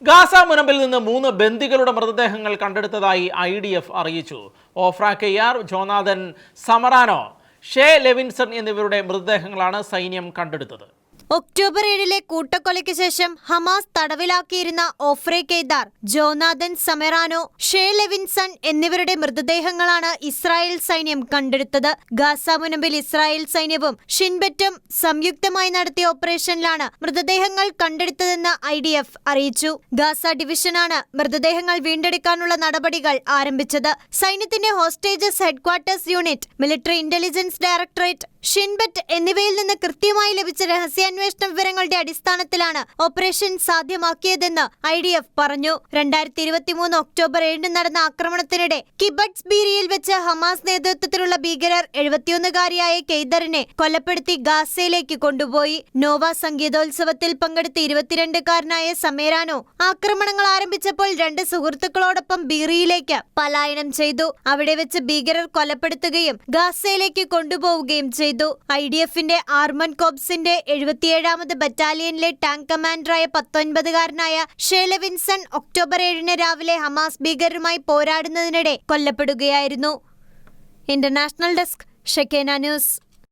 Gaza മുനമ്പിൽ നിന്ന് 3 ബന്ദികളുടെ മൃതദേഹങ്ങൾ കണ്ടെടുത്തതായി IDF അറിയിച്ചു. ഓഫ്ര കെയ്യാർ, ജോനാഥൻ സമറാനോ, ഷേ ലെവിൻസൺ എന്നിവരുടെ മൃതദേഹങ്ങളാണ് സൈന്യം കണ്ടെടുത്തത്. ഒക്ടോബർ 7 കൂട്ടക്കൊലയ്ക്ക് ശേഷം ഹമാസ് തടവിലാക്കിയിരുന്ന ഓഫ്രെ കെയ്ദാർ, ജോനാഥൻ സമറാനോ, ഷേ ലെവിൻസൺ എന്നിവരുടെ മൃതദേഹങ്ങളാണ് ഇസ്രായേൽ സൈന്യം കണ്ടെടുത്തത്. ഗാസ മുനമ്പിൽ ഇസ്രായേൽ സൈന്യവും ഷിൻബെറ്റും സംയുക്തമായി നടത്തിയ ഓപ്പറേഷനിലാണ് മൃതദേഹങ്ങൾ കണ്ടെടുത്തതെന്ന് IDF അറിയിച്ചു. ഗാസ ഡിവിഷനാണ് മൃതദേഹങ്ങൾ വീണ്ടെടുക്കാനുള്ള നടപടികൾ ആരംഭിച്ചത്. സൈന്യത്തിന്റെ hostages headquarters unit, military intelligence directorate, Shin Bet എന്നിവയിൽ നിന്ന് കൃത്യമായി ലഭിച്ച രഹസ്യാന്വേഷണ വിവരങ്ങളുടെ അടിസ്ഥാനത്തിലാണ് ഓപ്പറേഷൻ സാധ്യമാക്കിയതെന്ന് IDF പറഞ്ഞു. 2023 ഒക്ടോബർ 7 നടന്ന ആക്രമണത്തിനിടെ കിബട്സ് ബീരിയിൽ വെച്ച് ഹമാസ് നേതൃത്വത്തിലുള്ള ഭീകരർ 71-കാരിയായ കെയ്ദറിനെ കൊലപ്പെടുത്തി ഗാസയിലേക്ക് കൊണ്ടുപോയി. നോവ സംഗീതോത്സവത്തിൽ പങ്കെടുത്ത 22-കാരനായ സമേരാനോ ആക്രമണങ്ങൾ ആരംഭിച്ചപ്പോൾ 2 സുഹൃത്തുക്കളോടൊപ്പം ബീറിയിലേക്ക് പലായനം ചെയ്തു. അവിടെ വെച്ച് ഭീകരർ കൊലപ്പെടുത്തുകയും ഗാസയിലേക്ക് കൊണ്ടുപോവുകയും ചെയ്തു. IDFന്റെ ആർമൻ കോപ്സിന്റെ 77ാമത് ബറ്റാലിയനിലെ ടാങ്ക് കമാൻഡറായ 19-കാരനായ ഷേ ലെവിൻസൺ ഒക്ടോബർ 7 രാവിലെ ഹമാസ് ഭീകരരുമായി പോരാടുന്നതിനിടെ കൊല്ലപ്പെടുകയായിരുന്നു. International desk, Shekinah news.